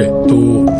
Okay, तो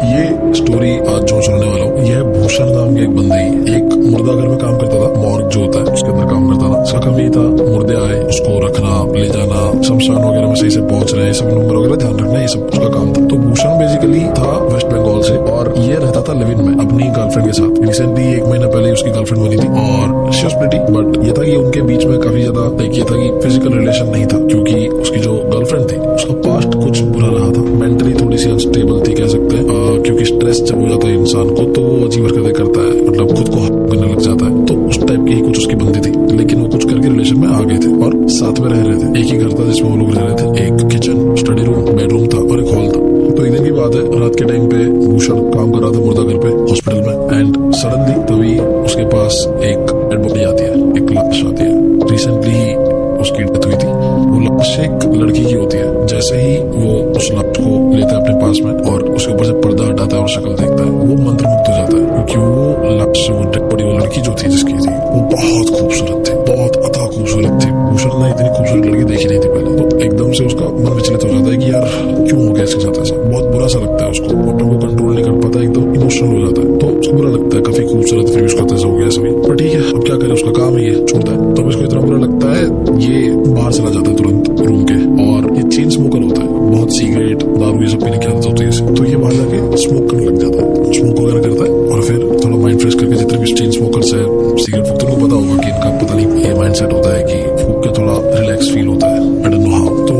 ये story आज जो सुनने वाला हूँ, यह भूषण नाम के एक बंदे एक मुर्दा घर में काम करता था। मॉर्ग जो होता है उसके अंदर काम करता था। उसका काम यही था, मुर्दे आए उसको रखना, ले जाना, शमशान वगैरह में सही से पहुंच रहे हैं, सब नंबर वगैरह ध्यान रखना, ये सब उसका काम था। तो भूषण बेसिकली था वेस्ट बंगाल से और ये रहता था लिव इन में अपनी गर्लफ्रेंड के साथ। रिसेंटली 1 महीना पहले उसकी गर्लफ्रेंड बनी थी और शी वाज प्रिटी, बट ये था कि उनके बीच में काफी ज्यादा ये था कि फिजिकल रिलेशन नहीं था, क्योंकि उसकी जो गर्लफ्रेंड थी उसका पास्ट कुछ बुरा रहा था। मेंटली थोड़ी सी अनस्टेबल थी कह सकते हैं, क्योंकि स्ट्रेस जब हो जाता है इंसान को तो वो अजीब हरकतें करता है, मतलब खुद को करने लग जाता है। तो उस टाइप की ही कुछ उसकी बंदी थी, लेकिन वो कुछ करके रिलेशन में आ गए थे और साथ में रह रहे थे। एक ही घर था जिसमें वो लोग रह रहे थे, एक किचन, स्टडी रूम, बेडरूम था और एक हॉल था। तो एक दिन की बात है, रात के टाइम पे भूषण काम कर रहा था मुर्दा घर पे हॉस्पिटल में, एंड सडनली तभी उसके पास एक डेड बॉडी आती है, एक लाश आती है। रिसेंटली ही उसकी डेथ हुई थी। वो लाश एक लड़की की होती है। जैसे ही वो उस लाश को लेता है अपने पास में और उसके ऊपर से पर्दा हटाता है और शक्ल देखता है, वो मंत्रमुग्ध हो जाता है, क्योंकि वो लाश, वो डेड बॉडी, वो लड़की जो थी जिसकी थी, वो बहुत खूबसूरत थी, बहुत अता खूबसूरत थी। भूषण ने इतनी खूबसूरत लड़की देखी नहीं थी पहले। तो एकदम से उसका मन विचलित हो जाता है कि यार क्यों हो गया इसके साथ ऐसा। बहुत बुरा सा लगता है उसको, अपने को कंट्रोल नहीं कर पाता, एकदम इमोशनल हो जाता है। तो उसको बुरा लगता है, काफी खूबसूरत, फिर उसका ऐसा हो गया सभी। पर ठीक है, अब क्या करे, उसका काम ही है, छोड़ता है। तो इसको इतना बुरा लगता है, ये बाहर चला जाता है तुरंत रूम के, और ये चेन स्मोकर होता है, बहुत सिगरेट, दारू, ये सब पीने की आदत होती है। तो ये बाहर जाके स्मोक करने लग जाता है, स्मोक वगैरह करता है और फिर थोड़ा माइंड फ्रेश करके, जितने भी चेन स्मोकर्स है, सिगरेट फूकते उनको पता होगा कि इनका पता नहीं ये माइंड सेट होता है कि फूक के थोड़ा रिलैक्स फील होता है, आई डोंट नो हाउ। तो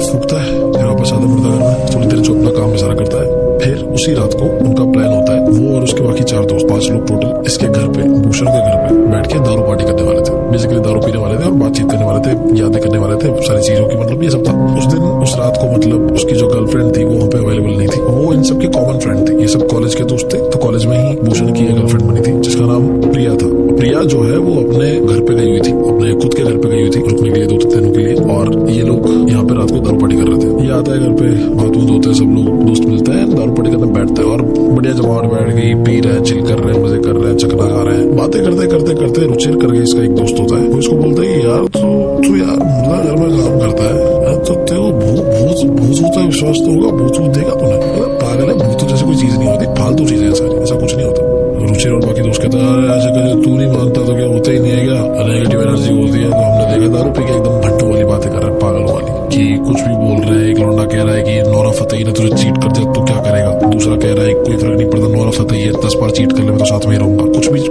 फूकता है, फिर वापस आता है मुर्दा घर में, थोड़ी देर जो अपना काम सारा करता है। फिर उसी रात को उनका प्लान होता है, वो और उसके बाकी 4 दोस्त, 5 लोग टोटल, इसके घर पे, भूषण के घर पे बैठ के दारू पार्टी करने वाले थे। बेसिकली दारू पीने वाले थे और बातचीत करने वाले थे, यादें करने वाले थे, सारी चीजों की, मतलब ये सब था। उस दिन, उस रात को, मतलब उसकी जो गर्लफ्रेंड थी वो वहाँ पे अवेलेबल नहीं थी। वो इन सबकी कॉमन फ्रेंड थी, ये सब कॉलेज के दोस्त थे। तो कॉलेज में ही भूषण की गर्लफ्रेंड बनी थी जिसका नाम प्रिया था। प्रिया जो है वो अपने घर पे गई हुई थी, अपने खुद के घर पे गई हुई थी रुकने के लिए 2 दिनों के लिए, और ये लोग यहाँ पे रात को दारू पार्टी कर रहे थे। ये आता है घर पे, बात वूत होते हैं, सब लोग दोस्त मिलते हैं, दारू पार्टी करने बैठता है और बढ़िया जमावट बैठ गई, पी रहे हैं, चिल कर रहे हैं, मजे कर रहे हैं, चकना खा रहे हैं, बातें करते करते करते रुचिर करके इसका एक दोस्त होता है, वो इसको बोलता है कि यार तू यार मुर्दा घर में काम करता है, तो तेरे भूत होता है, विश्वास तो होगा, भूत देखा तूने? पागल है, भूत जैसी कोई चीज नहीं होती, फालतू चीजें सारी, ऐसा कुछ नहीं होता। रुचिर और बाकी दोस्त कहता है ऐसे कर, तू नहीं मानता तो क्या होता ही नहीं है क्या, नेगेटिव एनर्जी होती है। तो हमने देखा दारू पी के एकदम भट्टू वाली बातें कर रहे हैं, पागल वाली, कि कुछ भी बोल रहे हैं। एक लौंडा कह रहा है कि नोरा फतेही ने तुझे चीट कर दिया तो क्या करेगा, दूसरा कह रहा है कोई फर्क नहीं पड़ता, नोरा फतेही है, 10 बार चीट कर ले मैं तो साथ में ही रहूंगा।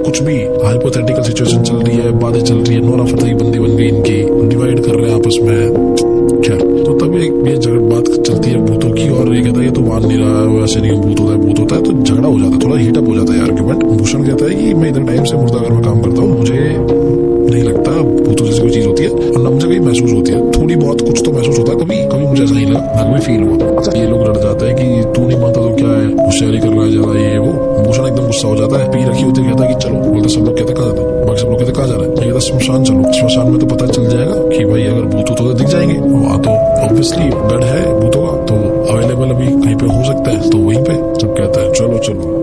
कुछ भी हाइपोथेटिकल सिचुएशन चल रही है, बातें चल रही है, नोरा फतेही बंदी बन गई इनकी, डिवाइड कर रहे हैं आपस में। खैर, तो तब ये झगड़ बात चलती है भूतों की, और ये कहता है ये तो मान नहीं रहा है, वैसे नहीं, भूत होता है, तो झगड़ा हो जाता है, थोड़ा हीटअप हो जाता है आर्ग्यूमेंट। भूषण कहता है कि मैं इधर टाइम से मुर्दा घर में काम करता हूँ, मुझे नहीं लगता भूतों जैसी कोई चीज होती है, और ना मुझे कहीं महसूस होती है, थोड़ी बहुत कुछ तो महसूस होता है, कभी मुझे ऐसा नहीं लगा, ना कभी फील हुआ। ये लोग लड़ जाते हैं कि तू नहीं मानता तो क्या है, होशियारी कर रहा है ज्यादा, ये वो। भूषण एकदम गुस्सा हो जाता है, पी रखी होती है, कहता है कि चलो, बोलते सब लोग कहते कहाँ जाते हैं, बाकी सब लोग कहते कहाँ जा रहे हैं, ये कहता श्मशान चलो, श्मशान में तो पता चल जाएगा कि भाई अगर भूत तो दिख जाएंगे, वहाँ तो ऑब्वियसली बेड है भूतों का, तो अवेलेबल अभी कहीं पे हो सकता है, तो वहीं पे सब कहता है चलो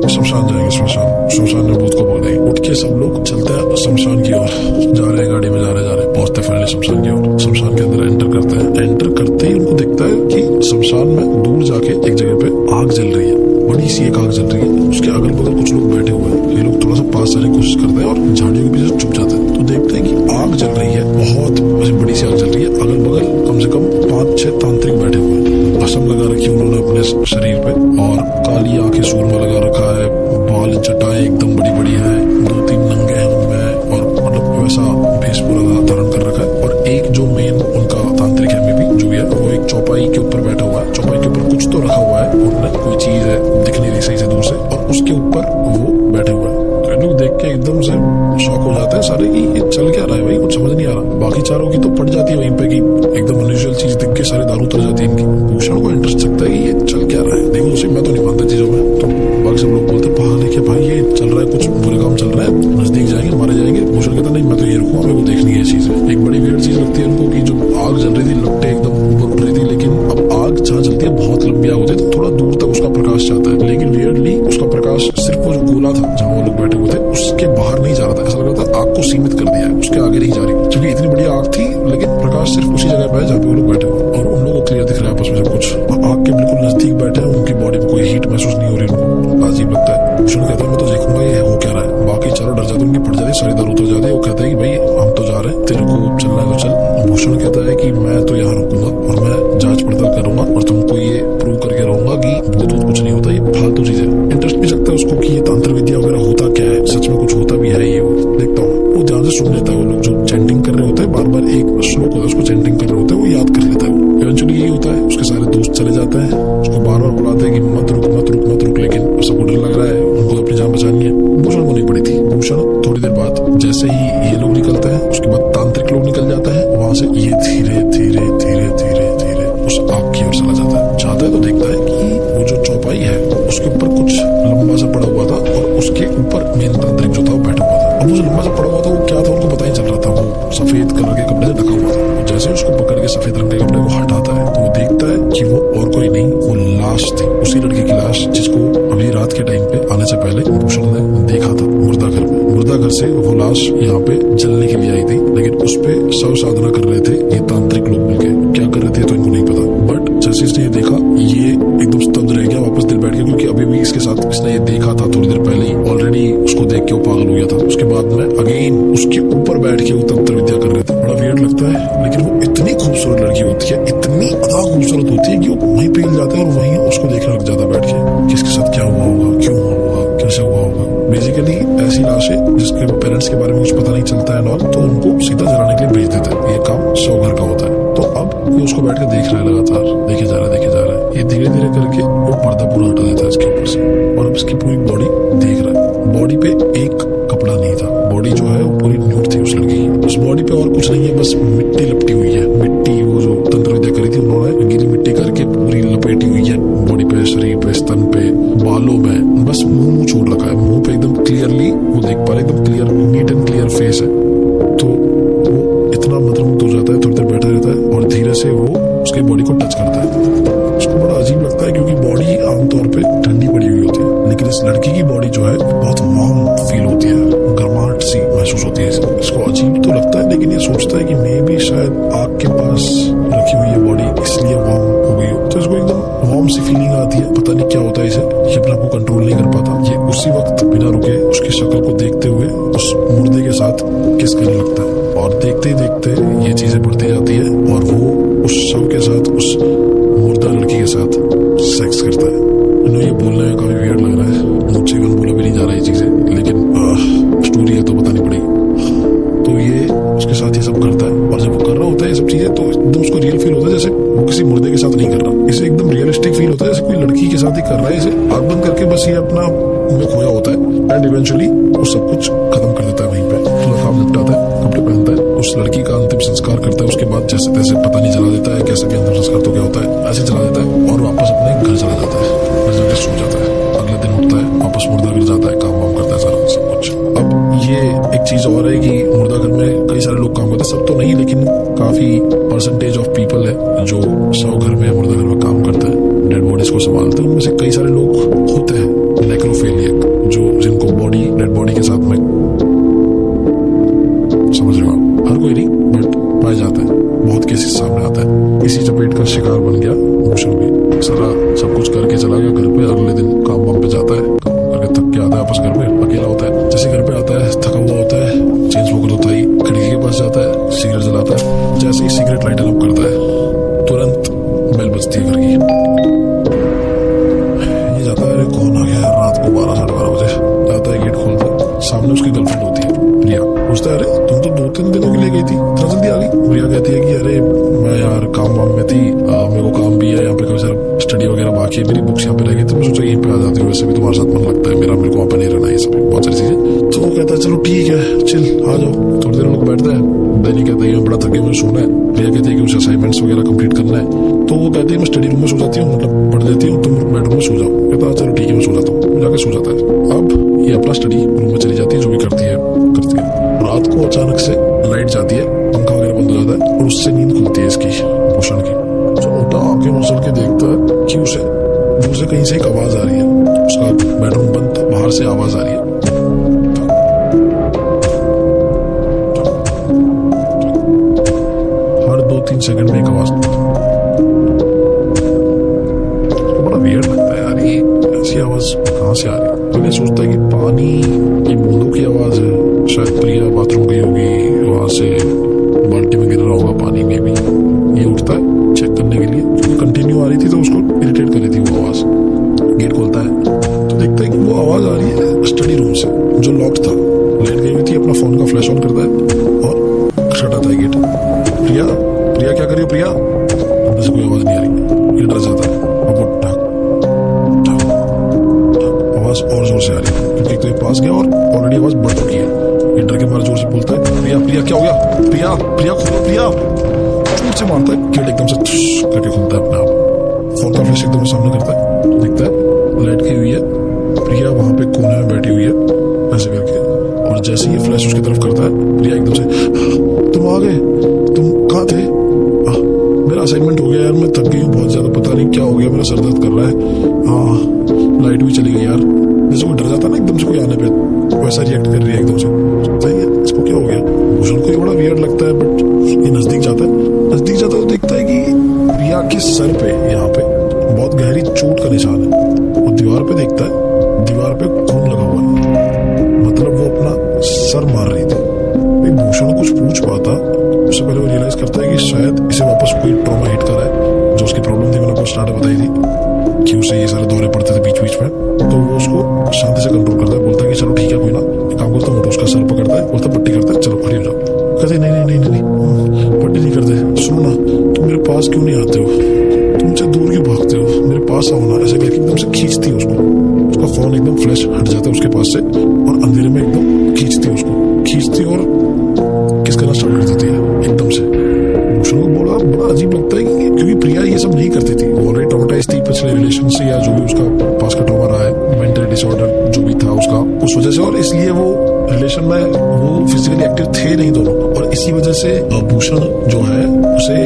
शमशान जाएंगे, शमशान में भूत को पकड़ेंगे। उठ के सब लोग चलते हैं शमशान की ओर, जा रहे हैं गाड़ी में, जा रहे पहुंचते फाइनली शमशान की ओर। शमशान के अंदर एंटर करते हैं, एंटर करते ही उनको दिखता है कि शमशान में दूर जाके एक जगह पे आग जल रही है, बड़ी सी एक आग जल रही है, उसके अगल बगल कुछ लोग बैठे हुए हैं। ये लोग थोड़ा सा पास जाने की कोशिश करते हैं और झाड़ियों के पीछे छुप जाते हैं, तो देखते हैं कि आग जल रही है, बहुत बड़ी सी आग जल रही है, अगल बगल कम से कम 5-6 तांत्रिक बैठे हुए हैं, भस्म लगा रखी है उन्होंने अपने शरीर पे, और काली आंखें सूरमा लगा रखा है, बाल जटाएं एकदम बड़ी बड़ी है, 2-3 नंगे हैं उनमें, और मतलब वैसा भेष पूरा धारण कर रखा है। और एक जो मेन उनका तांत्रिक है में भी जो है, वो एक चौपाई के ऊपर बैठा हुआ है, चौपाई के ऊपर कुछ तो रखा हुआ है, उन्होंने कोई चीज है, दिख नहीं रही सही से दूर से, और उसके ऊपर वो बैठे हुए हैं। तो लोग देख के एकदम से शॉक हो जाते हैं सारे कि ये चल क्या रहा है भाई, कुछ समझ नहीं आ रहा। बाकी चारों की तो पड़ जाती है वहीं पे कि एकदम अनयूजुअल चीज दिख के सारे दारू उतर जाती है इनकी। भूषण को इंटरेस्ट सकता है कि ये चल क्या रहा है, देखो उसे, मैं तो नहीं मानता चीजों में। तो बाकी सब लोग बोलते पागल है क्या भाई, ये चल रहा है, कुछ बुरे काम चल रहा है, नजदीक जाएंगे मारे जाएंगे। भूषण कहता नहीं, मैं तो ये रुकूंगा, मेरे को देखनी है चीज। एक बड़ी वियर्ड चीज लगती है उनको कि जो आग जल रही थी, लपटे एकदम ऊपर उठ रही थी, लेकिन अब आग जहाँ जलती है बहुत लंबी आग होती है, तो थोड़ा दूर तक उसका प्रकाश जाता है, लेकिन वियर्डली उसका प्रकाश सिर्फ वो जो गोला था जहाँ वो लोग बैठे हुए थे उसके बाहर नहीं जा रहा था। ऐसा लग रहा था आग को सीमित कर दिया है, उसके आगे नहीं जा रही, क्योंकि इतनी बड़ी आग थी लेकिन प्रकाश सिर्फ उसी जगह पे है जहाँ पे वो लोग बैठे हुए और उन लोगों को क्लियर दिख रहा है आपस में सब कुछ। आग के बिल्कुल नजदीक बैठे हैं, उनकी बॉडी में कोई हीट महसूस नहीं हो रही, उनको अजीब लगता है। भूषण कहता है मैं तो देखूंगा ये हो क्या रहा है। बाकी चारों डर जाते, उनकी फट जाती, सारी दारू तो जाती है। वो कहता है कि भाई हम तो जा रहे हैं, तेरे को चलना है तो चल। भूषण कहता है कि मैं तो यहाँ रुकूंगा और मैं जांच पड़ताल करूंगा और तुमको ये प्रूव करके रहूंगा कि भूत कुछ नहीं होता, ये फालतू चीज है। इंटरेस्ट भी लगता है उसको कि ये तंत्र विद्या वगैरह होता क्या है, सच में कुछ होता भी है ये। वो देखता हूँ, वो ध्यान से सुन लेता है। वो लोग जो चैंटिंग कर रहे होते हैं, बार बार एक श्लोक होता है उसको चैंटिंग कर रहे होते हैं, वो याद कर लेता है। इवेंचुअली यही होता है, उसके सारे दोस्त चले जाते हैं, उसको बार बार बुलाते हैं कि मत रुक मत रुक मत रुक, लेकिन सबको डर लग रहा है, उनको अपनी जान बचानी है। भूषण को नहीं पड़ी थी। भूषण थोड़ी देर बाद जैसे ही ये लोग निकलते हैं, उसके बाद तांत्रिक लोग निकल जाते हैं, वहां से ये धीरे धीरे धीरे धीरे धीरे उस आग की ओर चला जाता है। जाता है तो देखता है कि वो जो चौपाई है उसके ऊपर कुछ लंबा सा पड़ा हुआ था और उसके ऊपर मेन तांत्रिक जो था वो बैठा हुआ था। अब वो जो लंबा सा पड़ा हुआ था वो क्या था उनको पता ही चल रहा था, वो सफेद कलर के कपड़े से ढका हुआ था। जैसे उसको पकड़ के सफेद रंग के कपड़े को हटाता है तो वो देखता है कि वो और कोई नहीं, वो लाश थी, उसी लड़की की लाश जिसको अभी रात के टाइम पे आने से पहले भूषण ने देखा था मुर्दा घर में। मुर्दा घर से वो लाश यहाँ पे जलने के लिए आई थी, लेकिन उस पे शव साधना कर रहे थे ये तांत्रिक लोग मिलके। क्या कर रहे थे तो इनको नहीं पता, बट जैसे इसने ये देखा ये एकदम स्तब्ध रह गया, वापस दिल बैठ गया, क्योंकि अभी भी इसके साथ इसने ये देखा था थोड़ी देर पहले ही, ऑलरेडी उसको देख के वो पागल हो गया था। उसके बाद में अगेन उसके ऊपर बैठ के वो तंत्र विद्या कर रहे थे। बड़ा वियर्ड लगता है, लेकिन वो इतनी खूबसूरत लड़की होती है, इतनी अदा खूबसूरत होती है कि वो वहीं पे हिल जाता है और वहीं उसको देखने लग जाता है बैठ के कि इसके साथ क्या हुआ होगा, क्यों हुआ होगा, कैसे हुआ होगा। बेसिकली ऐसी लाशें जिसके पेरेंट्स के बारे में कुछ पता नहीं चलता है नॉल, तो उनको सीधा जलाने के लिए भेज देते हैं। ये काम सौ घर का होता है। तो अब ये उसको बैठ के देख रहा है, लगातार देखे जा रहा है, देखे जा रहा है। ये धीरे धीरे करके वो पर्दा पूरा हटा देता है इसके ऊपर से और अब इसकी पूरी बॉडी देख रहा है। बॉडी पे एक कपड़ा नहीं था, बॉडी जो है वो पूरी न्यूड थी उस लड़की की। उस बॉडी पे और कुछ नहीं है, बस मिट्टी लपटी हुई है। मिट्टी वो जो तंत्र विद्या करी थी उन्होंने गीली मिट्टी करके पूरी लपेटी हुई है बॉडी पे, शरीर पे, स्तन पे, बालों में। बस मुंह छोड़ रखा है, मुंह पे एकदम क्लियरली वो देख पा रहा है, एकदम clear, neat and clear face है। तो वो इतना मंत्रमुग्ध हो जाता है, थोड़ी देर बैठा रहता है और धीरे से वो उसकी बॉडी को टच करता है। उसको बड़ा अजीब लगता है क्योंकि बॉडी आमतौर पे ठंडी पड़ी हुई होती है, लेकिन इस लड़की की बॉडी जो है बहुत वार्म फील होती है, गर्माहट सी महसूस होती है। इसको अजीब तो लगता है, लेकिन ये सोचता है कि मे भी शायद आग के पास रखी हुई है बॉडी, इसलिए वार्म हो गई हो। तो इसको एकदम वार्म सी फीलिंग आती है, पता नहीं क्या होता है इसे, ये अपने आप को कंट्रोल नहीं कर पाता। ये उसी वक्त बिना रुके उसकी शक्ल को देखते हुए उस मुर्दे के साथ किस करने लगता है और देखते ही देखते ये चीजें बढ़ती जाती है और वो उस शव के साथ, उस मुर्दा लड़की के साथ सेक्स करता है। ये बोलने में काफी वियर्ड लग रहा है, मुझसे इवन बोला भी नहीं जा रहा है ये चीजें, लेकिन स्टोरी है तो बतानी पड़ेगी। तो ये उसके साथ ये सब करता है और जब वो कर रहा होता है ये सब चीजें तो एकदम उसको रियल फील होता है जैसे वो किसी मुर्दे के साथ नहीं कर रहा। इसे एकदम रियलिस्टिक फील होता है जैसे कोई लड़की के साथ ही कर रहा है। इसे आग बंद करके बस ये अपना में खोया होता है एंड इवेंचुअली वो सब कुछ खत्म कर देता है वहीं पे। पूरा काम निपटाता है, कपड़े पहनता है, उस लड़की का अंतिम संस्कार करता है। उसके बाद जैसे तैसे पता नहीं जला देता है, कैसे भी अंतिम संस्कार तो क्या होता है, ऐसे चला देता है और वापस अपने घर चला जाता है। घर जाकर सो जाता है। अगले दिन उठता है, वापस मुर्दा घर जाता है, काम वाम करता है, सारा सब कुछ। अब ये एक चीज और है कि मुर्दा घर में कई सारे लोग काम करते हैं, सब तो नहीं लेकिन काफी परसेंटेज ऑफ पीपल है जो शव घर में, मुर्दा घर में काम करते हैं, डेड बॉडीज को संभालते हैं। उनमें से कई सारे लोग होते हैं नेक्रोफिलिक, जो जिनको बॉडी, डेड बॉडी के साथ में, समझ रहे हो आप, हर कोई नहीं बट पाए जाते हैं, बहुत केसेस सामने आता है। इसी चपेट का शिकार बन गया भूषण भी। सारा सब कुछ करके चला गया घर पे। अगले दिन काम वाम पे जाता है, काम करके थक के आता है वापस घर पे, अकेला होता है। जैसे घर पे आता है थका हुआ होता है, चेन स्मोकर होता ही खिड़की के पास जाता है, सिगरेट जलाता है। जैसे ही सिगरेट लाइटर अप करता है तुरंत बेल बजती है घर की। ये जाता है, अरे कौन आ गया रात को 12 साढ़े 12 बजे। जाता है, गेट खोलता है, सामने उसकी गर्लफ्रेंड होती है प्रिया। पूछता है, अरे तुम तो 2-3 दिनों के लिए गई थी, इतना जल्दी आ गई? प्रिया कहती है कि अरे मैं यार काम वाम में थी, मेरे को काम भी है यहाँ पे, काफी सारा स्टडी वगैरह बाकी है, मेरी बुक्स यहाँ पे रह गई, तो मैं सोचा यहीं पे आ जाती हूँ, वैसे भी तुम्हारे साथ मन लगता है मेरा, मेरे को वहाँ पे नहीं रहना, ये सब बहुत सारी चीजें। तो वो कहता है चलो ठीक है, चिल आ जाओ। थोड़ी देर लोग बैठते हैं। दैनी कहता है मैं बड़ा थके, मुझे सोना है। प्रिया कहती है कि उसे असाइनमेंट्स वगैरह कंप्लीट करना है। तो वो कहती है मैं स्टडी रूम में सो जाती हूँ, मतलब पढ़ लेती हूँ, तुम बेडरूम में सो जाओ। कहता है चलो ठीक है मैं सो जाता हूँ। जाकर सो जाता है। अब ये अपना स्टडी रूम में चली जाती है, जो भी करती है। रात को अचानक से लाइट जाती है, पंखा वगैरह बंद हो जाता है और उससे नींद खुलती है इसकी, भूषण की। जो उठा आंखें मसल के देखता है कि उसे कहीं से एक आवाज आवाज आ रही है, उसका बेडरूम बंद था, बाहर से आवाज आ रही है। हर 2-3 सेकंड में एक आवाज। तो बड़ा वियर्ड लगता है यार, ये ऐसी आवाज कहाँ से आ रही है। तो मैं सोचता है कि पानी की बूंदों की आवाज है, शायद प्रिया बाथरूम गई होगी, वहां से बाल्टी में गिर रहा होगा पानी में भी। ये उठता है चेक करने के लिए, क्योंकि कंटिन्यू आ रही थी तो उसको इरिटेट कर रही थी वो आवाज। गेट खोलता है तो देखता है कि वो आवाज आ रही है स्टडी रूम से, जो लॉक था। लाइट गई हुई थी, अपना फोन का फ्लैश ऑन करता है और खटखटाता है गेट। प्रिया, प्रिया क्या कर रही हो प्रिया? अंदर से कोई आवाज नहीं आ रही। ये डर जाता है और वो ठक ठक ठक आवाज और जोर से आ रही है, क्योंकि तो ये पास गया और ऑलरेडी आवाज बढ़ चुकी है। ये डर के मारे जोर से बोलता है, प्रिया प्रिया क्या हो गया? प्रिया प्रिया खोलो प्रिया। जोर से मारता है, गेट एकदम से ठुस करके खुलता है अपने आप। फोन का फ्लैश एकदम सामने करता है, देखता है लाइट गई हुई है, प्रिया वहां पे कोने में बैठी हुई है ऐसे करके। और जैसे ही फ्लैश उसकी तरफ करता है, प्रिया एकदम से, तुम आ गए, तुम कहाँ थे? मेरा असाइनमेंट हो गया यार, मैं थक गई हूँ बहुत ज्यादा, पता नहीं क्या हो गया, मेरा सर दर्द कर रहा है। हाँ लाइट भी चली गई यार। जैसे कोई डर जाता है ना एकदम से कोई आने पे, वैसा रिएक्ट कर रही है एकदम से। सही है, इसको क्या हो गया? भूषण को ये बड़ा वियर्ड लगता है, बट ये नजदीक जाता है तो देखता है कि प्रिया के सर पे यहाँ पे बहुत गहरी चोट का निशान है। वो दीवार पे देखता है, दीवार पे खून लगा हुआ है, मतलब वो अपना सर मार रही थी। भूषण कुछ पूछ पाता, उससे पहले वो रियलाइज करता है कि शायद इसे वापस कोई ट्रॉमा हिट करा है। जो उसकी प्रॉब्लम थी मैंने आपको स्टार्ट बताई थी कि उसे ये सारे दौरे पड़ते थे बीच बीच में, तो वो उसको शांति से कंट्रोल करता है। बोलता है कि चलो ठीक है कोई ना, एक काम करता हूँ, उसका सर पकड़ता है, बोलता पट्टी करता है, चलो खड़ी हो जाओ। कहते नहीं नहीं नहीं नहीं पट्टी नहीं करते, सुनो ना, तुम मेरे पास क्यों नहीं आते हो, तुमसे दूर क्यों भागते हो, मेरे पास आओ ना। ऐसे करके एकदम से खींचती है उसको, उसका फोन एकदम फ्लैश हट जाता है उसके पास से और अंधेरे में एकदम खींचती है उसको, खींचती और किस करना स्टार्ट कर देती है एकदम से। भूषण को बड़ा अजीब लगता है क्योंकि प्रिया ये सब नहीं करती थी, वो ऑलरेडी ट्रॉमेटाइज थी पिछले रिलेशन से, या जो भी उसका पास का ट्रॉमा रहा है, मेंटल डिसऑर्डर जो भी था उसका, उस वजह से। और इसलिए वो रिलेशन में वो फिजिकली एक्टिव थे नहीं दोनों, और इसी वजह से भूषण जो है उसे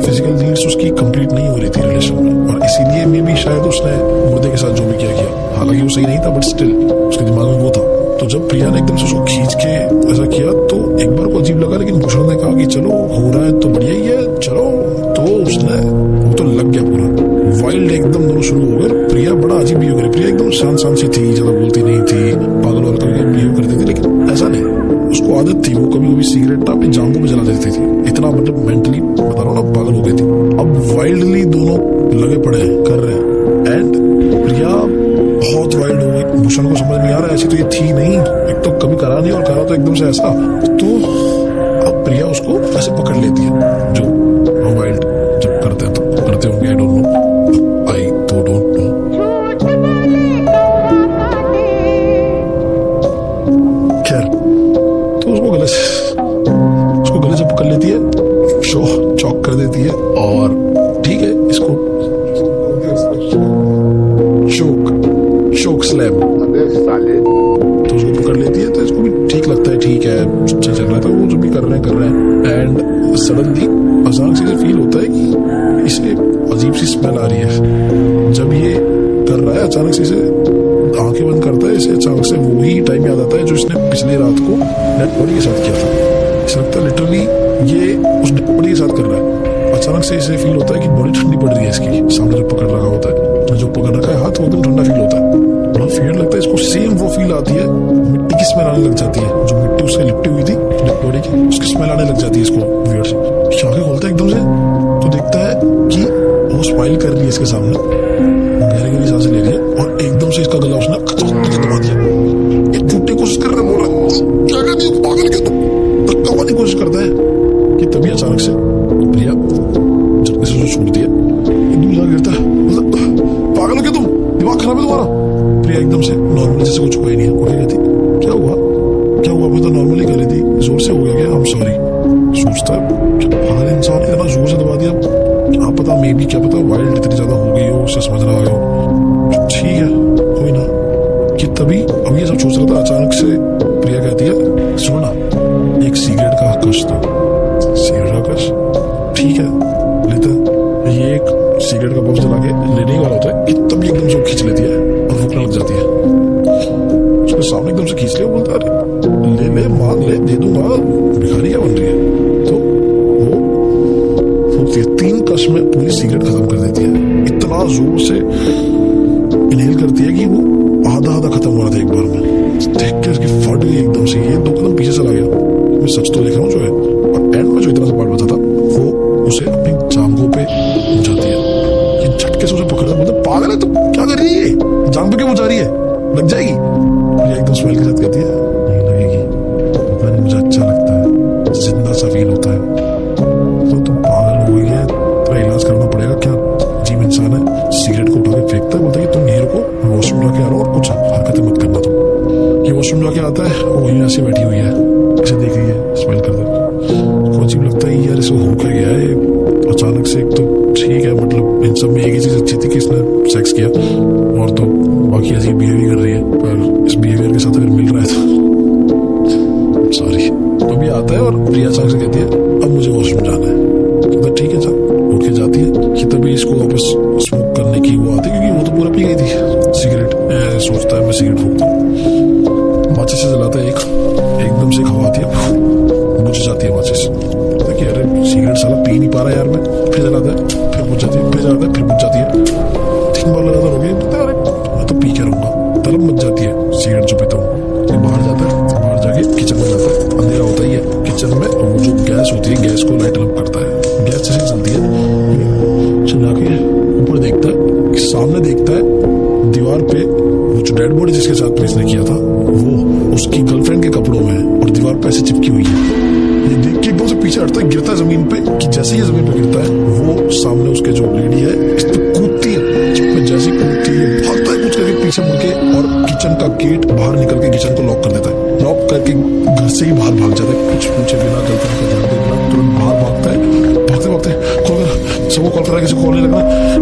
फिजिकल नीड्स उसकी कंप्लीट नहीं हो रही थी रिलेशन में, और इसीलिए मे भी शायद उसने मुर्दे के साथ जो भी किया, हालांकि वो सही नहीं था बट स्टिल उसके दिमाग में वो था। तो जब प्रिया ने एकदम से उसको खींच के ऐसा किया तो एक बार को अजीब लगा, लेकिन भूषण ने कहा कि चलो हो रहा है तो बढ़िया ही है, चलो। तो उसने वो तो लग गया पूरा, वाइल्ड एकदम दोनों शुरू हो गए। प्रिया बड़ा अजीब बिहेव करी, प्रिया एकदम शांत शांत सी थी, ज्यादा बोलती नहीं थी, पागल वागल करके बिहेव करती थी, लेकिन ऐसा नहीं, उसको आदत थी, वो कभी कभी सिगरेट अपनी जांघों पे जला देती थी, इतना मतलब मेंटली बता रहा हूँ ना पागल हो गई थी। अब वाइल्डली दोनों लगे पड़े हैं, कर रहे हैं, एंड प्रिया बहुत वाइल्ड हो गई। भूषण को समझ नहीं आ रहा है, ऐसी तो ये थी नहीं, एक तो कभी करा नहीं और करा तो एकदम से ऐसा। तो अब प्रिया उसको ऐसे पकड़ लेती है, जो वाइल्ड जब करते हैं तो करते होंगे, आई डोंट नो, आई तो डोंट नो। खैर तो उसको गले से पकड़ लेती है, चौक कर देती है, और ठीक है इसको शोक स्लैम तो उसको पकड़ लेती है। तो इसको भी ठीक लगता है, ठीक है अच्छा चल रहा था, वो जो भी कर रहे हैं। एंड सडनली अचानक से फील होता है कि इसे अजीब सी स्मेल आ रही है। जब ये कर रहा है अचानक से इसे आंखें बंद करता है, इसे अचानक से वही टाइम याद आता है जो इसने पिछली रात को डेड बॉडी के साथ किया था। इसे लगता है लिटरली ये उस डेड बॉडी के साथ कर रहा है। अचानक से इसे फील होता है कि बॉडी ठंडी पड़ रही है इसकी, सामने जो पकड़ रखा होता है, जो पकड़ रखा है हाथ, वो एकदम ठंडा फील होता है, बड़ा फील लगता है इसको। सेम वो फील आती है, मिट्टी की स्मेल आने लग जाती है, जो मिट्टी उससे लिपटी हुई थी डेड बॉडी की, उसकी स्मेल आने लग जाती है इसको वियर्ड से। आंखें खोलता है एकदम से तो देखता है कि वो स्माइल कर रही है इसके सामने, गहरी गहरी सांसें ले रही है, और एकदम से इसका गला उसने दबा दिया। ये टूटने की कोशिश कर रहा है, बोल रहा क्या कर रही हो, पागल क्या तुम, धक्का मारने की कोशिश करता है कि तभी अचानक से प्रिया झटके से उसे छोड़ दिया, दूर जा गिरता है। पागल हो क्या तुम, दिमाग खराब है तुम्हारा? प्रिया एकदम से नॉर्मली जैसे कुछ हुआ ही नहीं है, उठी कहती क्या हुआ, मैं तो नॉर्मली कर रही थी, जोर से हो गया क्या, आई एम सॉरी। सोचता है पागल इंसान इतना जोर से दबा दिया, क्या पता मे बी, क्या पता वाइल्ड इतनी ज्यादा हो गई हो, उसे समझ रहा हो, ठीक है कोई ना। कि तभी अब ये सब सोच रहा था, अचानक से प्रिया कहती है सुनो ना, एक सिगरेट का कश दो। सिगरेट का कश, ठीक है लेता है। ये एक सिगरेट का बॉक्स जला के लेने वाला होता है कि तभी एकदम से खींच लेती है। देखने लग जाती है। उसके सामने एकदम से खींच लिया, बोलता है अरे ले ले मांग ले, दे दूंगा, भिखारी क्या बन रही है। तो वो फूकती है, 3 कश में पूरी सिगरेट खत्म कर देती है। इतना जोर से इनहेल करती है कि वो आधा आधा खत्म हो रहा था एक बार में। देख के उसकी फट गई एकदम से, ये 2 कदम पीछे चला गया। मैं सच तो देख रहा हूँ जो है, और एंड में जो इतना सा पार्ट बचा था वो उसे अपनी जांघों पे बुझाती है। ये झटके से उसे पकड़ता, बोलता पागल है तू, क्या कर रही है, जांघ पे क्यों बुझा रही है, लग जाएगी। ये एकदम स्माइल के साथ कहती है नहीं लगेगी, पता नहीं मुझे अच्छा लगता है, जिंदा सा फील होता है। तो तुम पागल हो गई है, तेरा इलाज करना पड़ेगा। क्या अजीब इंसान है, सिगरेट को उठा के फेंकता है, बोलता है कि तुम यहीं रुको, मैं वॉशरूम जाके आ रहा हूँ और कुछ हरकतें मत करना तुम। ये वॉशरूम जाके आता है, वो वहीं ऐसे बैठी हुई है, इसे देख रही है, स्माइल कर दे। को अजीब लगता है यार, इसे हो क्या गया है अचानक से। एक तो ठीक है, मतलब इन सब में एक ही चीज अच्छी थी कि इसने सेक्स किया, और तो बाकी अजीब बिहेवियर कर रही है, पर इस बिहेवियर के साथ अगर मिल रहा है तो सॉरी। तो भी आता है और प्रिया अचानक से कहती है अब मुझे वॉशरूम जाना है। कहता ठीक है, चल उठ के जाती है कि तभी इसको वापस स्मोक करने की वो आती है, क्योंकि वो तो पूरा पी गई थी सिगरेट। सोचता है मैं सिगरेट फूकता हूँ, माचिस से जलाता है, एकदम से एक हवा आती है, बुझ जाती है माचिस। कि अरे सिगरेट साला पी नहीं पा रहा यार मैं, फिर जलाता है, फिर बुझ जाती है, फिर जलाता है, फिर बुझ जाती है। 3 बार लगातार हो गया, बोलता है अरे मैं तो पी के रहूंगा। तलब मच जाती है सिगरेट जो पीता हूँ। बाहर जाता है, बाहर जाके किचन में जाता है, अंधेरा होता ही है किचन में, वो जो गैस होती है गैस को लाइट अप करता है, गैस जैसे चलती है, चला के ऊपर देखता है कि सामने देखता है दीवार पे वो जो डेड बॉडी जिसके साथ में इसने किया था वो उसकी गर्लफ्रेंड के कपड़ों में है और दीवार पे ऐसे चिपकी हुई है। ये देख के एकदम से पीछे हटता है, गिरता है जमीन पे, कि जैसे ही जमीन पे गिरता है वो सामने उसके जो लेडी है इस पे कूदती है, इस पे जैसे कूदती है भागता है कुछ करके पीछे मुड़ के, और किचन का गेट बाहर निकल के किचन को लॉक कर देता है। लॉक करके घर से ही बाहर भाग जाता है, कुछ पूछे बिना, गर्लफ्रेंड का ध्यान दे बिना तुरंत बाहर भागता है। भागते भागते कॉल कर, सबको कॉल करा, किसी को कॉल नहीं लगना।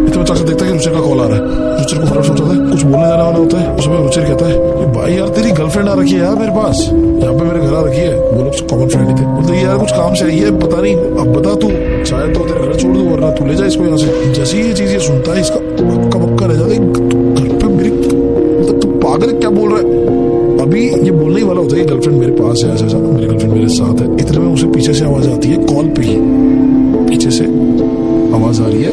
इतना चार से देखता है कि रुचिर का कॉल आ रहा है, रुचिर को फटाफट सोचता है, कुछ बोलने जाने वाला होता है, उसमें रुचिर कहता है कि भाई यार तेरी गर्लफ्रेंड आ रखी है यार मेरे पास, यहाँ पे मेरे घर आ रखी है। वो लोग कॉमन फ्रेंड ही थे, बोलते यार कुछ काम से आई है, पता नहीं, अब बता तू, शायद तो तेरे घर छोड़ दो वरना तू ले जा इसको यहाँ से। जैसे ही ये चीज ये सुनता है इसका हक्का बक्का रह जाता है, घर पे मेरी, मतलब तू पागल क्या बोल रहा है। अभी ये बोलने ही वाला होता है कि गर्लफ्रेंड मेरे पास है, ऐसा ऐसा, मेरी गर्लफ्रेंड मेरे साथ है। इतने में उसे पीछे से आवाज आती है, कॉल पे ही पीछे से आवाज आ रही है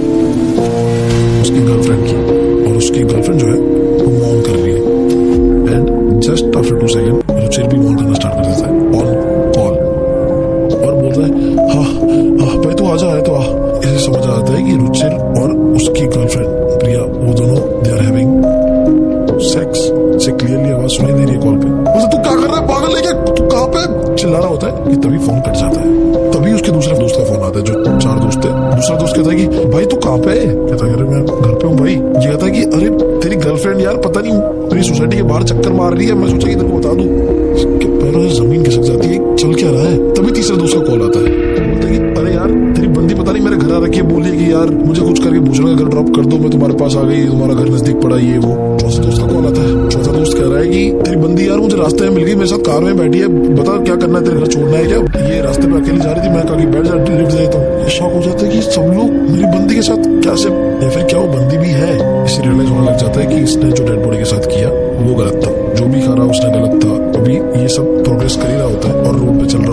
उसकी गर्लफ्रेंड की, और उसकी गर्लफ्रेंड जो है वो मौन कर रही है। And just after 2 second Ruchir भी मौन करना स्टार्ट कर देता है ऑन कॉल, और बोल रहा है हाँ भाई तू आजा है तो आ। इसे समझ आता है कि रुचिर और उसकी गर्लफ्रेंड प्रिया वो दोनों दे आर हैविंग सेक्स। से क्लियरली आवाज सुनाई दे रही है कॉल पे। बोलता तू क्या कर रहा है, पागल है क्या, तू कहाँ पे, चिल्ला रहा होता है कि तभी फोन कट जाता है। तभी उसके दूसरे दोस्त का फोन आता है, जो 4 दोस्त थे। दूसरा दोस्त कहता है कि भाई तू कहाँ पे है, कहता है अरे मैं घर पे हूँ भाई। ये कहता है कि अरे तेरी गर्लफ्रेंड यार पता नहीं मेरी सोसाइटी के बाहर चक्कर मार रही है, मैं सोचा कि तेरे को बता दूं। पैरों से जमीन खिसक जाती है, चल क्या रहा है। तभी तीसरे दोस्त का कॉल आता है, बोलता है कि अरे यार तेरी बंदी पता नहीं मेरे घर आ रखी है, बोली कि यार मुझे कुछ करके भूषण का घर ड्रॉप कर दो, मैं तुम्हारे पास आ गई, तुम्हारा घर नजदीक पड़ा ये वो। चौथे दोस्त का कॉल आता है, चौथा दोस्त कह रहा है कि तेरी बंदी यार मुझे रास्ते में मिल गई, मेरे साथ कार में बैठी है, बता क्या करना है, तेरे घर छोड़ना है क्या। ये रास्ते पे अकेली जा रही थी, मैं कहा कि बैठ जा, लिफ्ट देता हूँ। शौक हो जाता है कि सब लोग मेरी बंदी के साथ कैसे, या फिर क्या वो बंदी भी है। इसे रियलाइज होने लग जाता है कि इसने जो डेड बॉडी के साथ किया वो गलत था, जो भी करा उसने गलत था। अभी ये सब प्रोग्रेस कर ही रहा होता है और रोड पे चल रहा